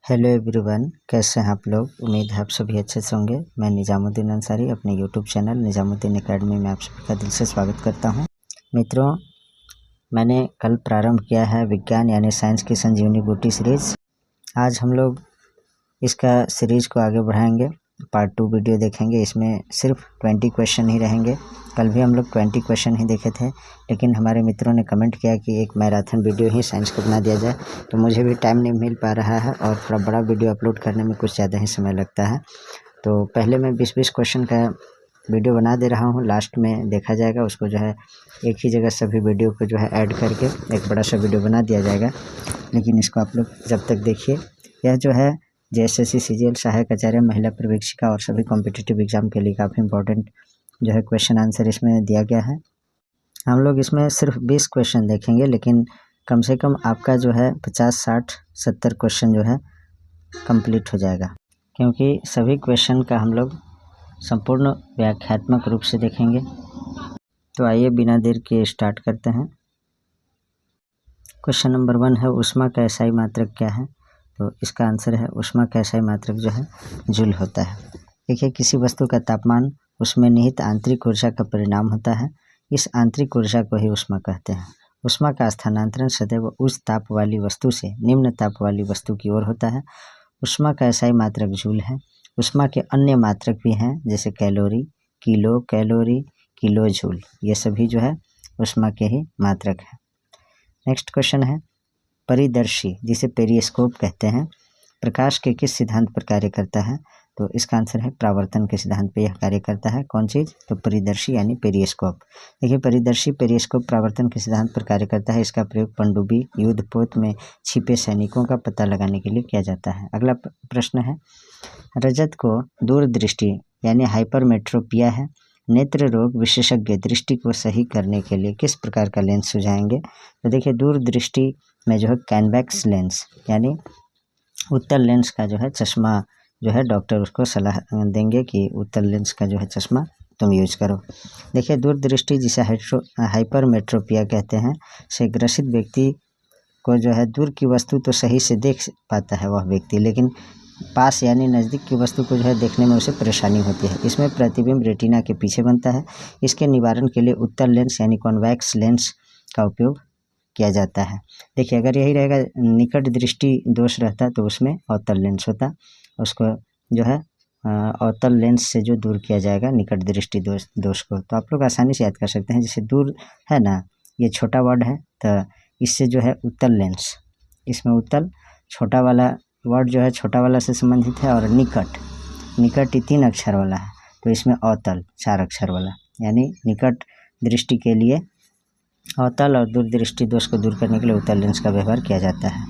Hello everyone, कैसे हैं आप लोग। उम्मीद है आप सभी अच्छे से होंगे। मैं निजामुद्दीन अंसारी अपने यूट्यूब चैनल निजामुद्दीन एकेडमी में आप सभी का दिल से स्वागत करता हूं। मित्रों, मैंने कल प्रारंभ किया है विज्ञान यानी साइंस की संजीवनी बूटी सीरीज़। आज हम लोग इसका सीरीज़ को आगे बढ़ाएंगे। पार्ट 2 वीडियो देखेंगे। इसमें सिर्फ 20 क्वेश्चन ही रहेंगे। कल भी हम लोग 20 क्वेश्चन ही देखे थे, लेकिन हमारे मित्रों ने कमेंट किया कि एक मैराथन वीडियो ही साइंस को बना दिया जाए, तो मुझे भी टाइम नहीं मिल पा रहा है और थोड़ा बड़ा वीडियो अपलोड करने में कुछ ज़्यादा ही समय लगता है। तो पहले मैं 20-20 क्वेश्चन का वीडियो बना दे रहा हूँ, लास्ट में देखा जाएगा। उसको जो है एक ही जगह सभी वीडियो को जो है ऐड करके एक बड़ा सा वीडियो बना दिया जाएगा। लेकिन इसको आप लोग जब तक देखिए। यह जो है JSSC CGL सहायक आचार्य महिला प्रवेशिका और सभी कॉम्पिटिटिव एग्जाम के लिए काफ़ी इंपॉर्टेंट जो है क्वेश्चन आंसर इसमें दिया गया है। हम लोग इसमें सिर्फ 20 क्वेश्चन देखेंगे, लेकिन कम से कम आपका जो है 50, 60, 70 क्वेश्चन जो है कंप्लीट हो जाएगा, क्योंकि सभी क्वेश्चन का हम लोग संपूर्ण व्याख्यात्मक रूप से देखेंगे। तो आइए बिना देर के स्टार्ट करते हैं। क्वेश्चन नंबर 1 है, ऊष्मा का एसआई मात्रक क्या है। तो इसका आंसर है ऊष्मा का एसआई मात्रक जो है जूल होता है। देखिए, किसी वस्तु का तापमान उसमें निहित आंतरिक ऊर्जा का परिणाम होता है। इस आंतरिक ऊर्जा को ही ऊष्मा कहते हैं। ऊष्मा का स्थानांतरण सदैव उच्च ताप वाली वस्तु से निम्न ताप वाली वस्तु की ओर होता है। ऊष्मा का एसआई मात्रक जूल है। ऊष्मा के अन्य मात्रक भी हैं, जैसे calorie, kilo calorie, kilo joule. ये सभी जो है ऊष्मा के ही मात्रक हैं। नेक्स्ट क्वेश्चन है, परिदर्शी जिसे पेरिस्कोप कहते हैं, प्रकाश के किस सिद्धांत पर कार्य करता है। तो इसका आंसर है प्रावर्तन के सिद्धांत पर यह कार्य करता है। कौन चीज़? तो परिदर्शी यानी पेरिस्कोप। देखिए, परिदर्शी पेरिस्कोप प्रावर्तन के सिद्धांत पर कार्य करता है। इसका प्रयोग पनडुब्बी युद्धपोत में छिपे सैनिकों का पता लगाने के लिए किया जाता है। अगला प्रश्न है, रजत को दूरदृष्टि यानी हाइपरमेट्रोपिया है, नेत्र रोग विशेषज्ञ दृष्टि को सही करने के लिए किस प्रकार का लेंस सुझाएंगे। तो देखिए, दूरदृष्टि में जो है कॉन्वेक्स लेंस यानी उत्तल लेंस का जो है चश्मा जो है डॉक्टर उसको सलाह देंगे कि उत्तल लेंस का जो है चश्मा तुम यूज करो। देखिए, दूरदृष्टि जिसे हाइपरमेट्रोपिया कहते हैं, से ग्रसित व्यक्ति को जो है दूर की वस्तु तो सही से देख पाता है वह व्यक्ति, लेकिन पास यानी नज़दीक की वस्तु को जो है देखने में उसे परेशानी होती है। इसमें प्रतिबिंब रेटिना के पीछे बनता है। इसके निवारण के लिए उत्तल लेंस यानी कॉन्वेक्स लेंस का उपयोग किया जाता है। देखिए, अगर यही रहेगा निकट दृष्टि दोष रहता तो उसमें अवतल लेंस होता, उसको जो है अवतल लेंस से जो दूर किया जाएगा निकट दृष्टि दोष को। तो आप लोग आसानी से याद कर सकते हैं। जैसे दूर है ना, ये छोटा वर्ड है, तो इससे जो है उत्तल लेंस, इसमें उत्तल छोटा वाला वर्ड जो है छोटा वाला से संबंधित है, और निकट ही 3 अक्षर वाला है, तो इसमें अवतल 4 अक्षर वाला, यानी निकट दृष्टि के लिए अवतल और दूरदृष्टि दोष को दूर करने के लिए उत्तल लेंस का व्यवहार किया जाता है।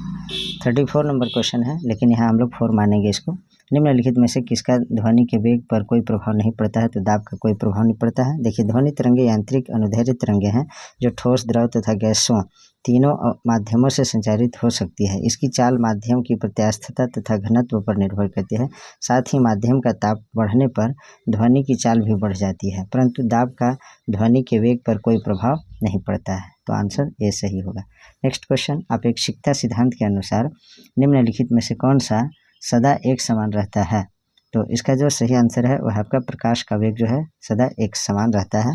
34 नंबर क्वेश्चन है, लेकिन यहाँ हम लोग 4 मानेंगे इसको। निम्नलिखित में से किसका ध्वनि के वेग पर कोई प्रभाव नहीं पड़ता है। तो दाब का कोई प्रभाव नहीं पड़ता है। देखिए, ध्वनि तरंगे यांत्रिक अनुदैर्ध्य तरंगे हैं जो ठोस, द्रव तथा गैसों तीनों माध्यमों से संचारित हो सकती है। इसकी चाल माध्यम की प्रत्यास्थता तथा घनत्व पर निर्भर करती है। साथ ही माध्यम का ताप बढ़ने पर ध्वनि की चाल भी बढ़ जाती है, परंतु दाब का ध्वनि के वेग पर कोई प्रभाव नहीं पड़ता है। तो आंसर ये सही होगा। नेक्स्ट क्वेश्चन, अपेक्षिकता सिद्धांत के अनुसार निम्नलिखित में से कौन सा सदा एक समान रहता है। तो इसका जो सही आंसर है वह आपका प्रकाश का वेग जो है सदा एक समान रहता है।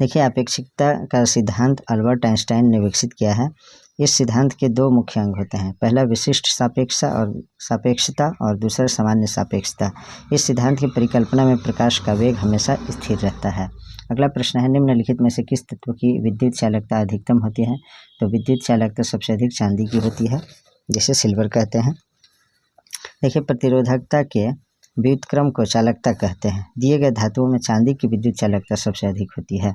देखिए, अपेक्षिकता का सिद्धांत अल्बर्ट आइंस्टाइन ने विकसित किया है। इस सिद्धांत के 2 मुख्य अंग होते हैं। पहला विशिष्ट सापेक्षता और दूसरा सामान्य सापेक्षता। इस सिद्धांत की परिकल्पना में प्रकाश का वेग हमेशा स्थिर रहता है। अगला प्रश्न है, निम्नलिखित में से किस तत्व की विद्युत चालकता अधिकतम होती है। तो विद्युत चालकता सबसे अधिक चांदी की होती है, जिसे सिल्वर कहते हैं। देखिए, प्रतिरोधकता के व्युत्क्रम को चालकता कहते हैं। दिए गए धातुओं में चांदी की विद्युत चालकता सबसे अधिक होती है।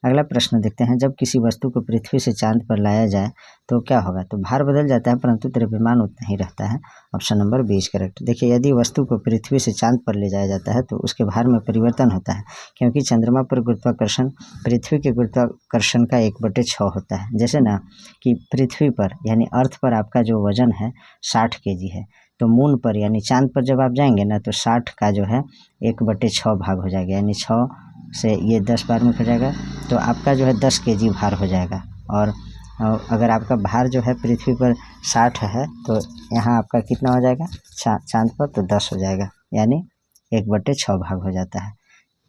अगला प्रश्न देखते हैं, जब किसी वस्तु को पृथ्वी से चांद पर लाया जाए तो क्या होगा। तो भार बदल जाता है, परंतु द्रव्यमान उतना ही रहता है। Option number 20 correct. देखिए, यदि वस्तु को पृथ्वी से चांद पर ले जाया जाता है तो उसके भार में परिवर्तन होता है, क्योंकि चंद्रमा पर गुरुत्वाकर्षण पृथ्वी के गुरुत्वाकर्षण का 1/6 होता है। जैसे ना कि पृथ्वी पर यानी अर्थ पर आपका जो वजन है 60 kg है, तो मून पर यानी चांद पर जब आप जाएंगे ना, तो 60 का जो है 1/6 भाग हो जाएगा, यानी 6 से ये 10 बार में कट जाएगा, तो आपका जो है 10 kg भार हो जाएगा। और अगर आपका भार जो है पृथ्वी पर 60 है तो यहाँ आपका कितना हो जाएगा चांद पर, तो 10 हो जाएगा, यानी 1/6 भाग हो जाता है।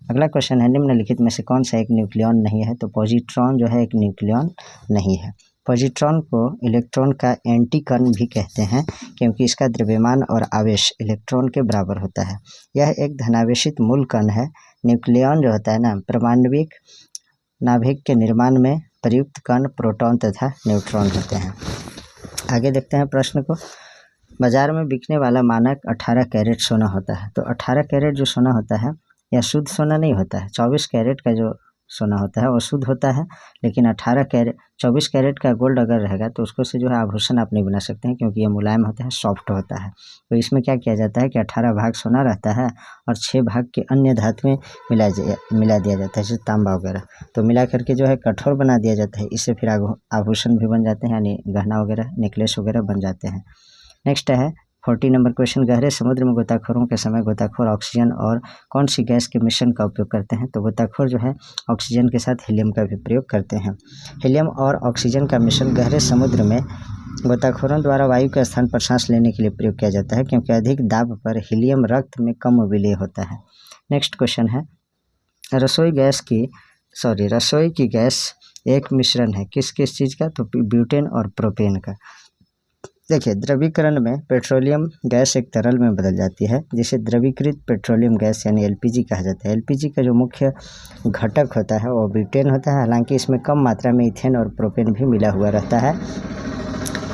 अगला क्वेश्चन है, निम्नलिखित में से कौन सा एक न्यूक्लियन नहीं है? तो पॉजिट्रॉन जो है एक न्यूक्लियन नहीं है। पॉजिट्रॉन को इलेक्ट्रॉन का एंटी कण भी कहते हैं क्योंकि इसका द्रव्यमान और आवेश इलेक्ट्रॉन के बराबर होता है। यह एक धनावेशित मूल कण है। न्यूक्लियन जो होता है ना, परमाणविक नाभिक के निर्माण में प्रयुक्त कण प्रोटॉन तथा न्यूट्रॉन होते हैं। आगे देखते हैं प्रश्न को। बाजार में बिकने वाला मानक 18 कैरेट सोना होता है। तो 18 कैरेट जो सोना होता है यह शुद्ध सोना नहीं होता है। 24 कैरेट का जो सोना होता है वो शुद्ध होता है, लेकिन 24 कैरेट का गोल्ड अगर रहेगा तो उसको से जो है आभूषण आप नहीं बना सकते हैं, क्योंकि ये मुलायम होता है, सॉफ्ट होता है। तो इसमें क्या किया जाता है कि 18 भाग सोना रहता है और 6 भाग के अन्य धातुएं मिला दिया जाता है, जैसे तांबा वगैरह। तो मिला करके जो है कठोर बना दिया जाता है। इससे फिर आभूषण भी बन जाते हैं, यानी गहना वगैरह, नेकलेस वगैरह बन जाते हैं। नेक्स्ट है 40 नंबर क्वेश्चन, गहरे समुद्र में गोताखोरों के समय गोताखोर ऑक्सीजन और कौन सी गैस के मिश्रण का उपयोग करते हैं? तो गोताखोर जो है ऑक्सीजन के साथ हीलियम का भी प्रयोग करते हैं। हीलियम और ऑक्सीजन का मिश्रण गहरे समुद्र में गोताखोरों द्वारा वायु के स्थान पर सांस लेने के लिए प्रयोग किया जाता है, क्योंकि अधिक दाब पर हीलियम रक्त में कम विलेय होता है। नेक्स्ट क्वेश्चन है, रसोई की गैस एक मिश्रण है किस किस चीज़ का? तो ब्यूटेन और प्रोपेन का। देखिए, द्रवीकरण में पेट्रोलियम गैस एक तरल में बदल जाती है, जिसे द्रवीकृत पेट्रोलियम गैस यानी एलपीजी कहा जाता है। एलपीजी का जो मुख्य घटक होता है वो ब्यूटेन होता है, हालांकि इसमें कम मात्रा में इथेन और प्रोपेन भी मिला हुआ रहता है।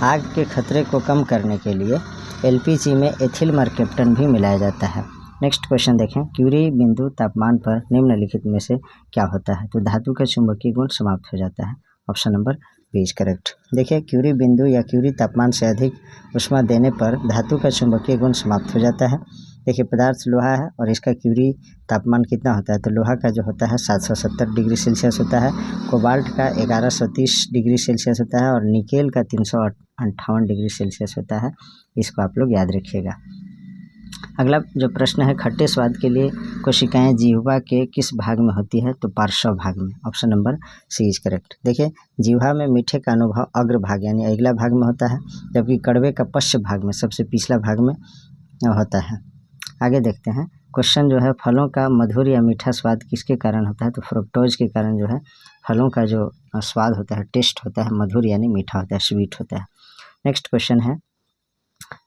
आग के खतरे को कम करने के लिए एलपीजी में एथिल मर्केप्टन भी मिलाया जाता है। नेक्स्ट क्वेश्चन देखें, क्यूरी बिंदु तापमान पर निम्नलिखित में से क्या होता है? तो धातु का चुंबकीय गुण समाप्त हो जाता है। Option number B is correct. देखिए, क्यूरी बिंदु या क्यूरी तापमान से अधिक ऊष्मा देने पर धातु का चुंबकीय गुण समाप्त हो जाता है। देखिए, पदार्थ लोहा है और इसका क्यूरी तापमान कितना होता है? तो लोहा का जो होता है 770 डिग्री सेल्सियस होता है, कोबाल्ट का 1130 डिग्री सेल्सियस होता है और निकेल का 358 डिग्री सेल्सियस होता है। इसको आप लोग याद रखिएगा। अगला जो प्रश्न है, खट्टे स्वाद के लिए कोशिकाएं जिह्वा के किस भाग में होती है? तो पार्श्व भाग में। Option number C is correct. देखिए, जिह्वा में मीठे का अनुभव अग्र भाग यानी अगला भाग में होता है, जबकि कड़वे का पश्च भाग में, सबसे पिछला भाग में होता है। आगे देखते हैं क्वेश्चन जो है, फलों का मधुर या मीठा स्वाद किसके कारण होता है? तो फ्रुक्टोज के कारण जो है फलों का जो स्वाद होता है, टेस्ट होता है, मधुर यानी मीठा होता है, स्वीट होता है। नेक्स्ट क्वेश्चन है,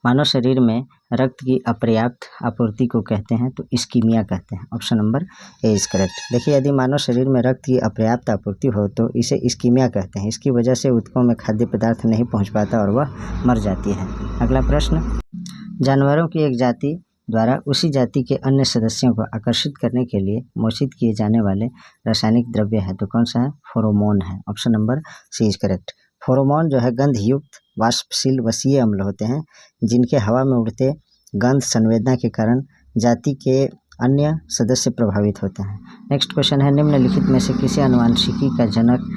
मानव शरीर में रक्त की अपर्याप्त आपूर्ति को कहते हैं तो इस्कीमिया कहते हैं। Option number A is correct. देखिए, यदि मानव शरीर में रक्त की अपर्याप्त आपूर्ति हो तो इसे इस्कीमिया कहते हैं। इसकी वजह से ऊतकों में खाद्य पदार्थ नहीं पहुंच पाता और वह मर जाती है। अगला प्रश्न, जानवरों की एक जाति द्वारा उसी जाति के अन्य सदस्यों को आकर्षित करने के लिए मोचित किए जाने वाले रासायनिक द्रव्य है, तो कौन सा है? फेरोमोन है। Option number C is correct. Pheromone जो है गंधयुक्त वाष्पशील वसीय अम्ल होते हैं, जिनके हवा में उड़ते गंध संवेदना के कारण जाति के अन्य सदस्य प्रभावित होते हैं। नेक्स्ट क्वेश्चन है, निम्नलिखित में से किसे आनुवांशिकी का जनक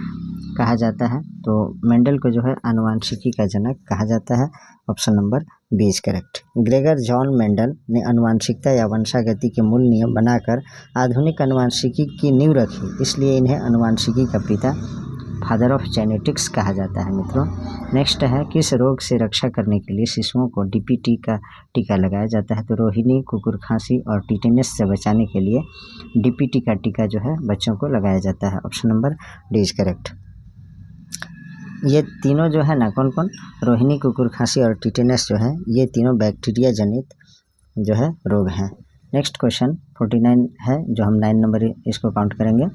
कहा जाता है? तो मेंडल को जो है आनुवांशिकी का जनक कहा जाता है। Option number B is correct. Gregor John Mendel ने आनुवांशिकता या वंशागति के मूल नियम बनाकर आधुनिक आनुवांशिकी की नींव रखी, इसलिए इन्हें आनुवांशिकी का पिता, फादर ऑफ जेनेटिक्स कहा जाता है। मित्रों, नेक्स्ट है, किस रोग से रक्षा करने के लिए शिशुओं को डीपीटी का टीका लगाया जाता है? तो रोहिणी, कुकुर खांसी और टिटेनस से बचाने के लिए डीपीटी का टीका जो है बच्चों को लगाया जाता है। Option number D is correct. ये तीनों जो है ना, कौन कौन? रोहिणी, कुकुर खांसी और टिटेनस जो है, ये तीनों बैक्टीरिया जनित जो है रोग हैं। नेक्स्ट क्वेश्चन 49 है, जो हम 9 नंबर इसको काउंट करेंगे।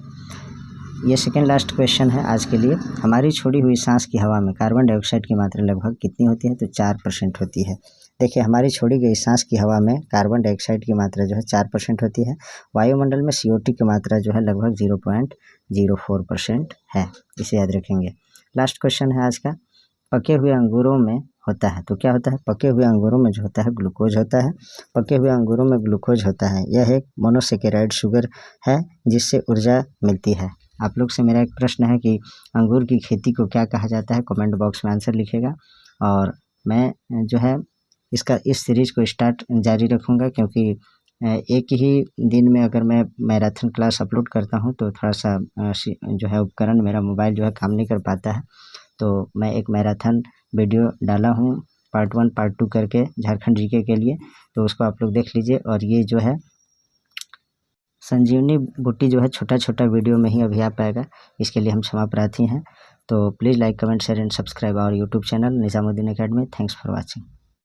ये सेकेंड लास्ट क्वेश्चन है आज के लिए। हमारी छोड़ी हुई सांस की हवा में कार्बन डाइऑक्साइड की मात्रा लगभग कितनी होती है? तो 4% होती है। देखिए, हमारी छोड़ी गई सांस की हवा में कार्बन डाइऑक्साइड की मात्रा जो है 4% होती है। वायुमंडल में CO2 की मात्रा जो है लगभग 0.04% है। इसे याद रखेंगे। लास्ट क्वेश्चन है आज का, पके हुए अंगूरों में होता है तो क्या होता है? पके हुए अंगूरों में जो होता है ग्लूकोज होता है। पके हुए अंगूरों में ग्लूकोज होता है। यह एक मोनोसेकेराइड शुगर है जिससे ऊर्जा मिलती है। आप लोग से मेरा एक प्रश्न है कि अंगूर की खेती को क्या कहा जाता है? कमेंट बॉक्स में आंसर लिखेगा। और मैं जो है इस सीरीज़ को स्टार्ट जारी रखूँगा, क्योंकि एक ही दिन में अगर मैं मैराथन क्लास अपलोड करता हूँ तो थोड़ा सा जो है उपकरण मेरा मोबाइल जो है काम नहीं कर पाता है। तो मैं एक मैराथन वीडियो डाला हूँ पार्ट 1 पार्ट 2 करके झारखंड जीके के लिए, तो उसको आप लोग देख लीजिए। और ये जो है संजीवनी बूटी जो है छोटा छोटा वीडियो में ही अभी आ पाएगा, इसके लिए हम क्षमा प्रार्थी हैं। तो please like comment share and subscribe our YouTube channel Nizamuddin academy. Thanks for watching.